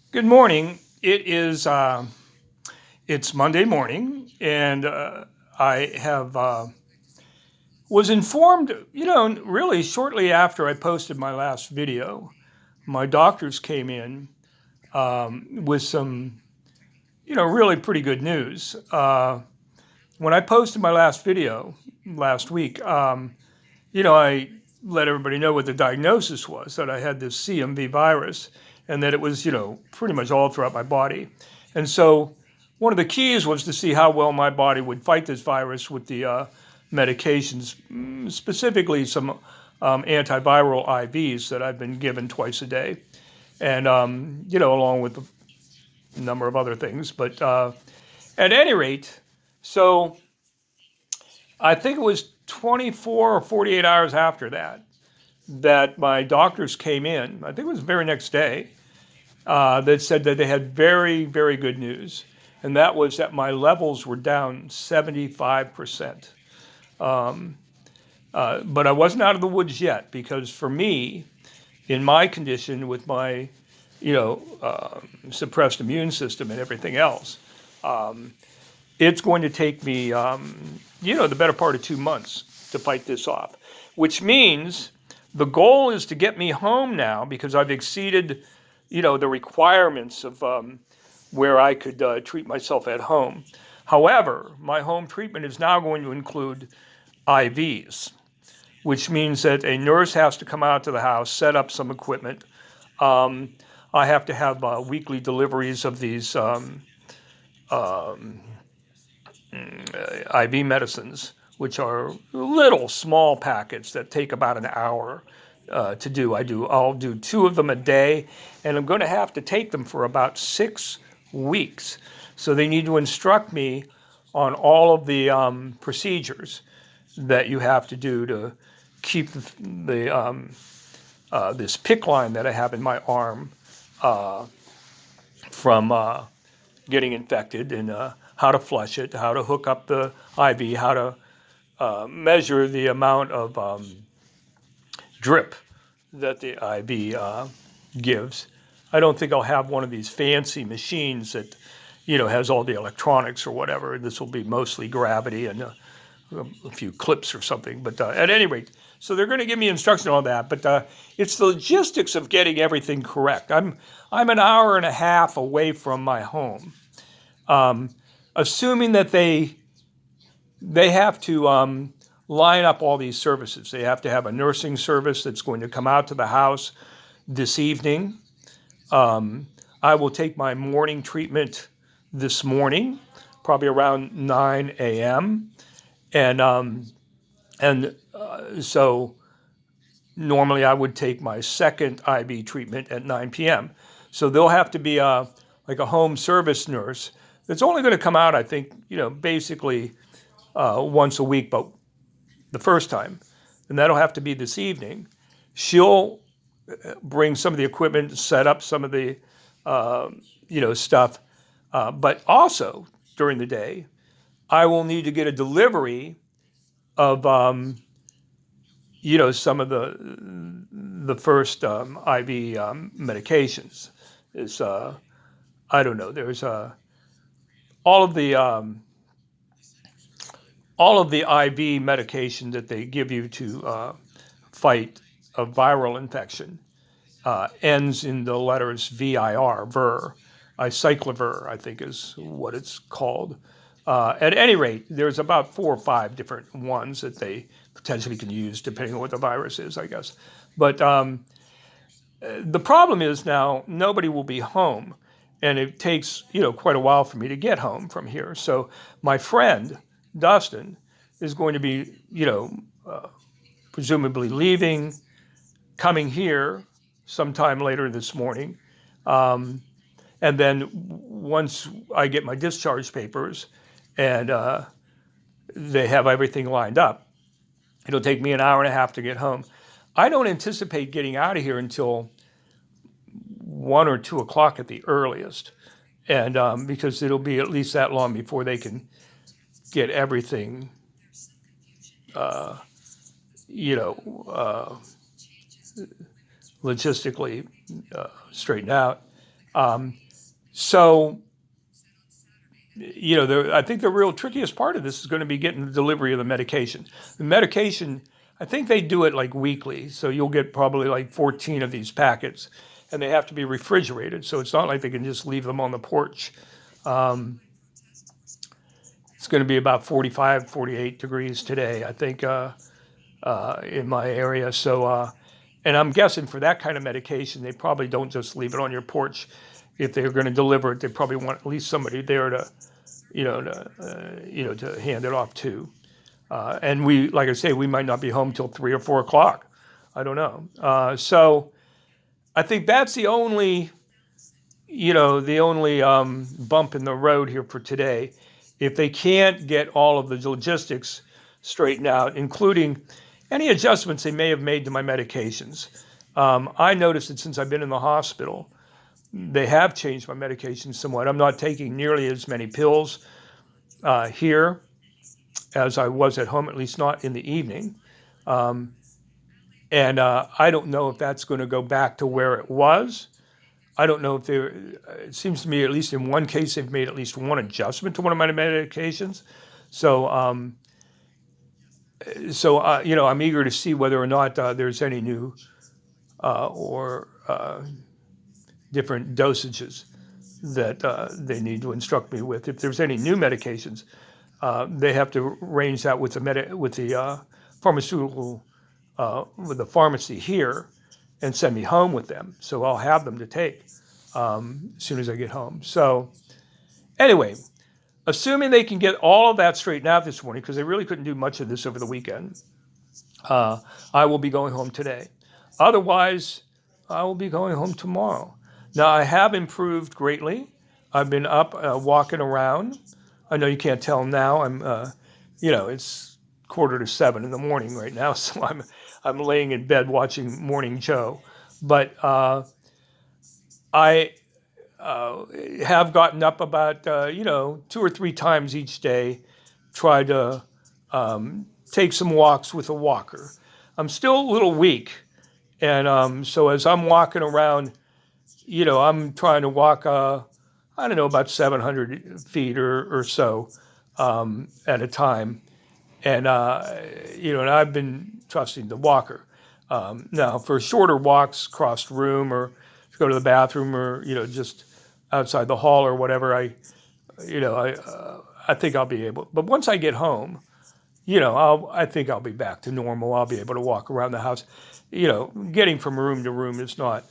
Good morning. It's Monday morning, and I have was informed, really shortly after I posted my last video. My doctors came in with some, really pretty good news. When I posted my last video last week, I let everybody know what the diagnosis was, that I had this CMV virus and that it was, pretty much all throughout my body. And so one of the keys was to see how well my body would fight this virus with the medications, specifically some antiviral IVs that I've been given twice a day. And, along with a number of other things. But at any rate, so I think it was 24 or 48 hours after that my doctors came in. I think it was the very next day, that said that they had very, very good news. And that was that my levels were down 75%. But I wasn't out of the woods yet, because for me, in my condition with my, suppressed immune system and everything else, it's going to take me, the better part of 2 months to fight this off, which means the goal is to get me home now, because I've exceeded, the requirements of where I could treat myself at home. However, my home treatment is now going to include IVs, which means that a nurse has to come out to the house, set up some equipment. I have to have weekly deliveries of these IV medicines, which are little small packets that take about an hour to do. I'll do 2 of them a day, and I'm going to have to take them for about 6 weeks. So they need to instruct me on all of the procedures that you have to do to keep this PICC line that I have in my arm from getting infected, and how to flush it, how to hook up the IV, how to measure the amount of drip that the IV gives. I don't think I'll have one of these fancy machines that, has all the electronics or whatever. This will be mostly gravity and a few clips or something. But at any rate, so they're going to give me instruction on that. But it's the logistics of getting everything correct. I'm an hour and a half away from my home. Assuming that they have to line up all these services. They have to have a nursing service that's going to come out to the house this evening. I will take my morning treatment this morning, probably around 9 a.m. So normally I would take my second IV treatment at 9 p.m. So there'll have to be like a home service nurse that's only going to come out, I think, basically once a week, but the first time. And that'll have to be this evening. She'll bring some of the equipment, set up some of the, stuff. But also during the day, I will need to get a delivery of, some of the first IV medications. Is I don't know. There's all of the IV medication that they give you to fight a viral infection ends in the letters VIR, VIR. Icyclovir, I think is what it's called. At any rate, there's about 4 or 5 different ones that they potentially can use, depending on what the virus is, I guess. But the problem is now nobody will be home, and it takes quite a while for me to get home from here. So my friend Dustin is going to be presumably leaving, coming here sometime later this morning, and then once I get my discharge papers and they have everything lined up, it'll take me an hour and a half to get home. I don't anticipate getting out of here until 1 or 2 o'clock at the earliest, and because it'll be at least that long before they can get everything, logistically straightened out. So, I think the real trickiest part of this is going to be getting the delivery of the medication. The medication, I think they do it like weekly. So you'll get probably like 14 of these packets, and they have to be refrigerated. So it's not like they can just leave them on the porch. It's going to be about 45, 48 degrees today, I think, in my area. So, and I'm guessing for that kind of medication, they probably don't just leave it on your porch. If they're going to deliver it, they probably want at least somebody there to, to hand it off to. And we, like I say, we might not be home till 3 or 4 o'clock. I don't know. So I think that's the only bump in the road here for today. If they can't get all of the logistics straightened out, including any adjustments they may have made to my medications. I noticed that since I've been in the hospital, they have changed my medication somewhat. I'm not taking nearly as many pills here as I was at home, at least not in the evening. And I don't know if that's going to go back to where it was. I don't know if it seems to me, at least in one case, they've made at least one adjustment to one of my medications. So, I'm eager to see whether or not there's any new or different dosages that they need to instruct me with. If there's any new medications, they have to arrange that with the pharmaceutical, with the pharmacy here, and send me home with them. So I'll have them to take as soon as I get home. So anyway, assuming they can get all of that straightened out this morning, because they really couldn't do much of this over the weekend, I will be going home today. Otherwise, I will be going home tomorrow. Now, I have improved greatly. I've been up walking around. I know you can't tell now. It's 6:45 in the morning right now, so I'm laying in bed watching Morning Joe. But I have gotten up about 2 or 3 times each day, try to take some walks with a walker. I'm still a little weak, and so as I'm walking around, I'm trying to walk about 700 feet or so at a time. And and I've been trusting the walker. Now, for shorter walks across the room, or to go to the bathroom, or just outside the hall or whatever, I think I'll be able. But once I get home, I think I'll be back to normal. I'll be able to walk around the house. Getting from room to room is not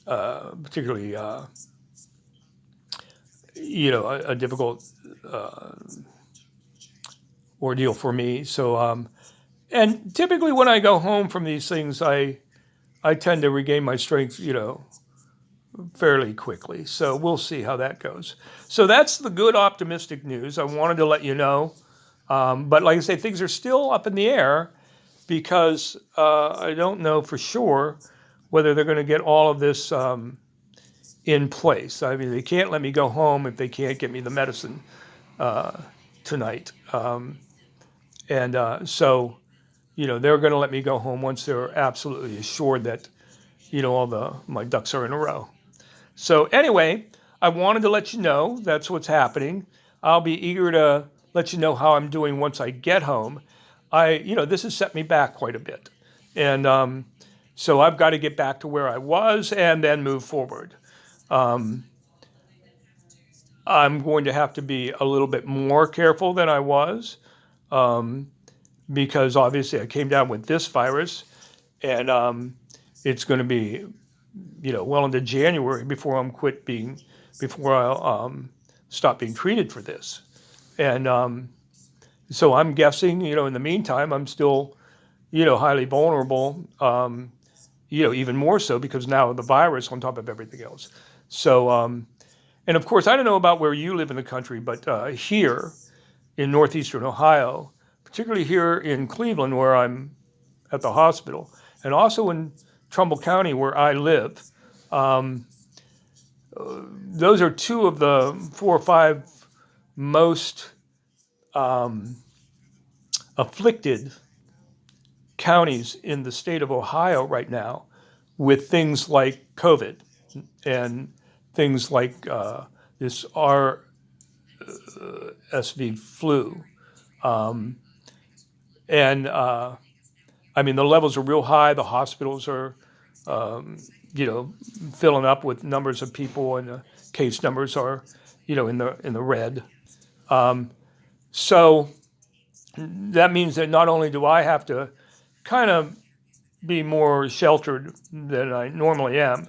particularly a difficult ordeal for me. So, and typically when I go home from these things, I tend to regain my strength, fairly quickly. So we'll see how that goes. So that's the good optimistic news. I wanted to let you know. But like I say, things are still up in the air because I don't know for sure whether they're going to get all of this in place. I mean, they can't let me go home if they can't get me the medicine tonight. So, they're going to let me go home once they're absolutely assured that, all my ducks are in a row. So anyway, I wanted to let you know that's what's happening. I'll be eager to let you know how I'm doing once I get home. This has set me back quite a bit. And so I've got to get back to where I was and then move forward. I'm going to have to be a little bit more careful than I was. Because obviously I came down with this virus, and it's going to be, well into January before I'll stop being treated for this. And so I'm guessing, in the meantime, I'm still, highly vulnerable, even more so because now of the virus on top of everything else. So, and of course, I don't know about where you live in the country, but here in northeastern Ohio, particularly here in Cleveland, where I'm at the hospital, and also in Trumbull County, where I live. Those are 2 of the 4 or 5 most afflicted counties in the state of Ohio right now with things like COVID and things like this RSV flu. And I mean, the levels are real high. The hospitals are, filling up with numbers of people, and the case numbers are, in the red. So that means that not only do I have to kind of be more sheltered than I normally am,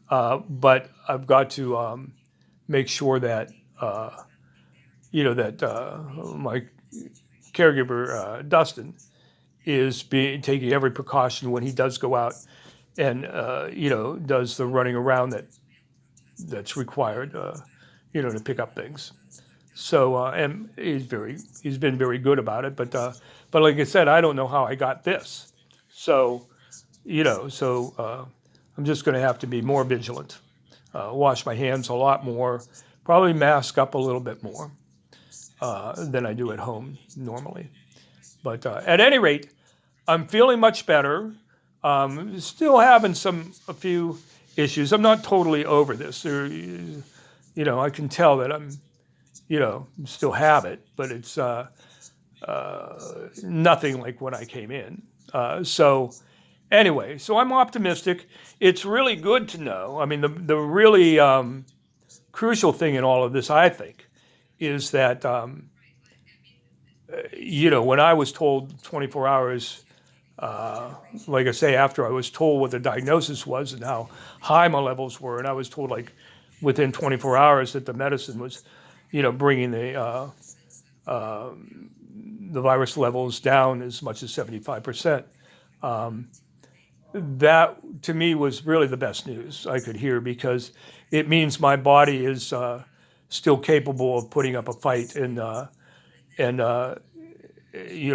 but I've got to make sure that my caregiver Dustin is taking every precaution when he does go out and does the running around that's required to pick up things. So and he's been very good about it. But like I said, I don't know how I got this. So I'm just going to have to be more vigilant, wash my hands a lot more, probably mask up a little bit more than I do at home normally. But at any rate, I'm feeling much better. Still having a few issues. I'm not totally over this. I can tell that I'm still have it, but it's nothing like when I came in. So anyway, so I'm optimistic. It's really good to know. I mean, the really crucial thing in all of this, I think, is that, when I was told 24 hours, like I say, after I was told what the diagnosis was and how high my levels were, and I was told like within 24 hours that the medicine was, bringing the virus levels down as much as 75%. That to me was really the best news I could hear, because it means my body is still capable of putting up a fight and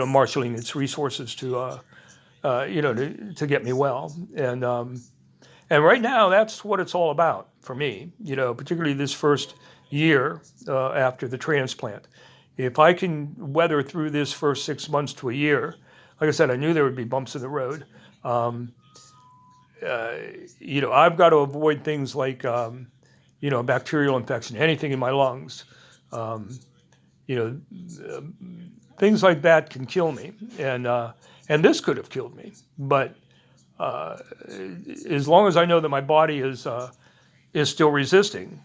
marshaling its resources to get me well. And right now, that's what it's all about for me, particularly this first year after the transplant. If I can weather through this first 6 months to a year, like I said, I knew there would be bumps in the road. I've got to avoid things like, bacterial infection, anything in my lungs. Things like that can kill me, and this could have killed me. But as long as I know that my body is still resisting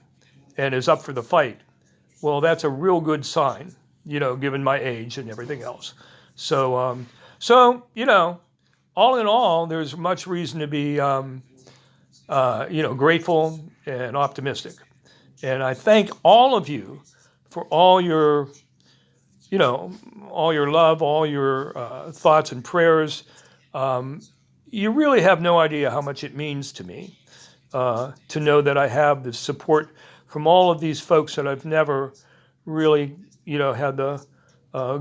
and is up for the fight, well, that's a real good sign, given my age and everything else. So, all in all, there's much reason to be, grateful and optimistic. And I thank all of you for all your love, all your thoughts and prayers. You really have no idea how much it means to me to know that I have the support from all of these folks that I've never really, had the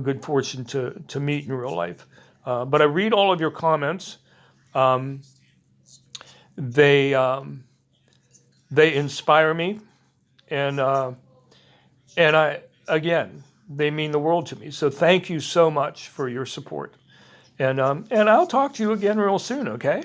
good fortune to meet in real life. But I read all of your comments. They inspire me, and they mean the world to me. So thank you so much for your support. And I'll talk to you again real soon, okay?